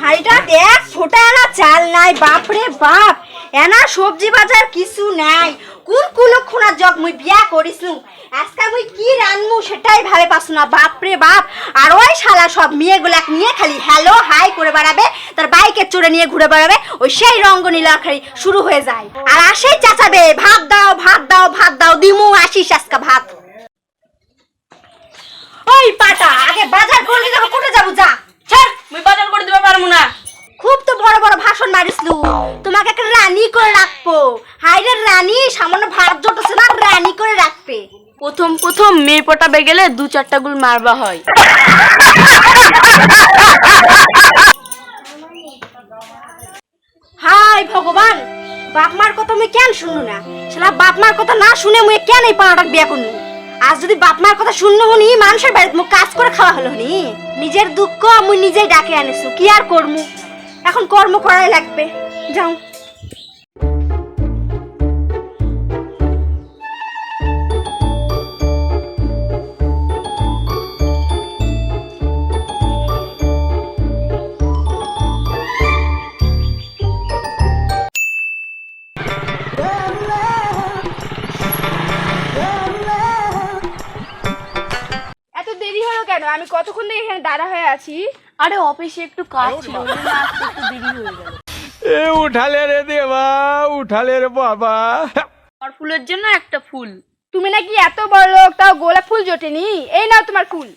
হাইটা দেখ ছোটা এনা চাল নাই বাপরে বাপ এনা সবজি বাজার কিছু নাই কোন কুলক্ষণা জগ মুই বিয়া করিছু আজকে মুই কি রানমু সেটাই ভাবে পাসু না বাপরে বাপ আর ওই শালা সব মেয়েগুলা নিয়ে খালি হ্যালো হাই করে বেড়াবে তার বাইকে চড়ে নিয়ে ঘুরে বেড়াবে ওই সেই রঙ্গনীলাখারি শুরু হয়ে যায় আর আসেই চাচাবে ভাত দাও ভাত দাও ভাত দাও দিমু আসিস আজকে ভাত ওই পাটা আগে বাজার করলি তো কোটে যাবো যা ছাড় মুই বাজার করে দিতে পারমু না। খুব তো বড় বড় ভাষণ মারিসলু তোমাকে একটা রানী করে রাখবো হাইরে রানী সামান্য ভাত জোটছে না রানী করে রাখবে প্রথম প্রথম মেয়ে পটাবে গেলে 2-4টা গুল মারবা হয়। হাই ভগবান বাপ মার কথা মুই কেন শুনু না শালা বাপ মার কথা না শুনে মুই কেন এই পাড়াটা বিয়া করনু আজ যদি বাপ মার কথা শুননু হনি মানুষের বাড়িতে মুই কাজ করে খাওয়া হলো হনি নিজের দুঃখ মুই নিজেই ডাকে আনিছু কি আর করমু এখন কর্ম করাই লাগবে যাও এত দেরি হলো কেন? আমি কতক্ষণ থেকে এখানে দাঁড়া হয়ে আছি। আরে অফিসে একটু কাজ ছিল ওই জন্য আসতে একটু দেরি হয়ে গেল। এ উঠালে রে দেবা উঠালে রে বাবা আর ফুলের জন্য একটা ফুল। তুমি নাকি এত বড় লোক, তাও গোলাপ ফুল জোটেনি? এই নাও তোমার ফুল।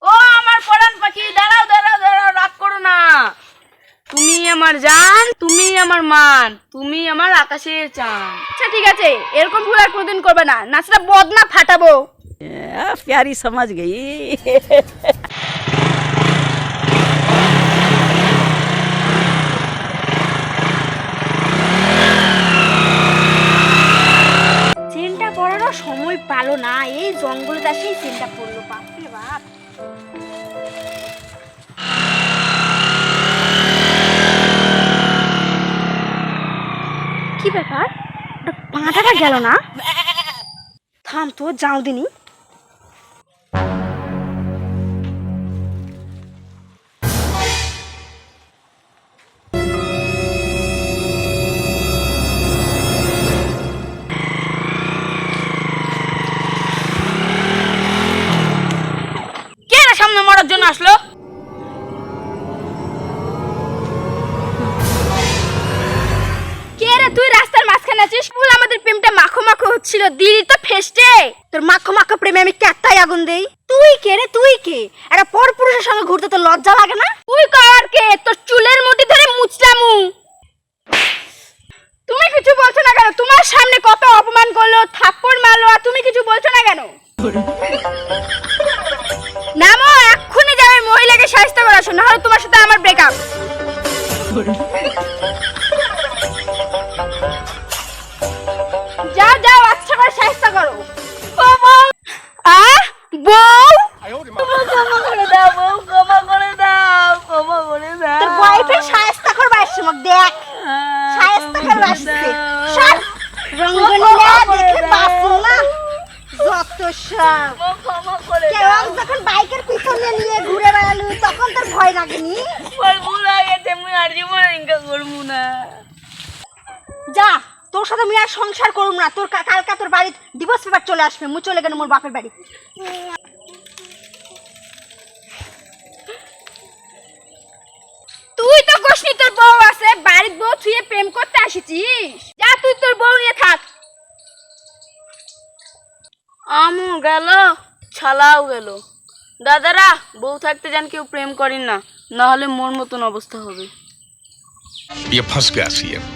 ও আমার পরাণ পাখি, দাঁড়াও দাঁড়াও দাঁড়াও, রাগ করো না। তুমি আমার জান, তুমি আমার মান, তুমি আমার আকাশের চাঁদ। আচ্ছা ঠিক আছে, এরকম ভুল আর কোনোদিন করবে না, নাচটা বদনা ফাটাবো। प्यारी समझ गई। চেনটা পরানোর সময় পালো না, এই জঙ্গলে দাসেই চেনটা পড়লো বাপরে বাপ। কি ব্যাপার পাঁটাটা গেল না? থাম তো যাও দিনি কে রে সামনে মরার জন্য আসলো? কে রে তুই রাস্তার মাঝখানে আছিস? ফুল আমাদের প্রেমটা মাখো মাখো হচ্ছিল, দিলি তো ফেস্টে। তোর মাখো মাখো প্রেমে আমি কেতাই আগুন দেই। তুই কে রে তুই কে? একটা পরপুরুষের সঙ্গে ঘুরতে তোর লজ্জা লাগে না? তুই কর কে? তোর চুলের মুঠি ধরে মুছলামু। তুমি কিছু বলছো না কেন? তোমার সামনে কত অপমান করলো, থাপ্পড় মারলো, আর তুমি কিছু বলছো না কেন? নামো, এক্ষুনি যাবে মহিলাকে সাহায্য করা, আসো, না হলে তোমার সাথে আমার ব্রেকআপ। যাও যাও, আচ্ছা করে সাহায্য করো। বউ ক্ষমা করে দাও বউ, ক্ষমা করে দাও, ক্ষমা করে দাও। তোর বয়ফ্রেন্ড সাহায্য করবে আসছে মগ দেখ সাহায্য করবে আসছে সব রঙ্গনীলা দেখে বাসু না যত সব বউ, ক্ষমা করে কেউ দাও। যখন বাইকের পিছনে নিয়ে ঘুরে বেড়ালু তখন তোর ভয় লাগেনি? আমার ভুল হয়ে গেছে, মুই আর জীবনে ইনকা করবো না। যা তোর সাথে আমি আর সংসার করুম না, তোর কালকা তোর বাড়ি ডিভোর্স পেপার চলে আসবে, মুই চলে গেল মোর বাপের বাড়ি। তুই তো গোষ্ঠী তোর বউ আছে, বাড়ির বউ থুয়ে প্রেম করতে আসিছিস? যা তুই তোর বউ নিয়ে থাক। আমু গেল, ছালাও গেল। দাদারা, বউ থাকতে যান কেউ প্রেম করেন না, না হলে মোর মতন অবস্থা হবে। ये फंस गया सीएम।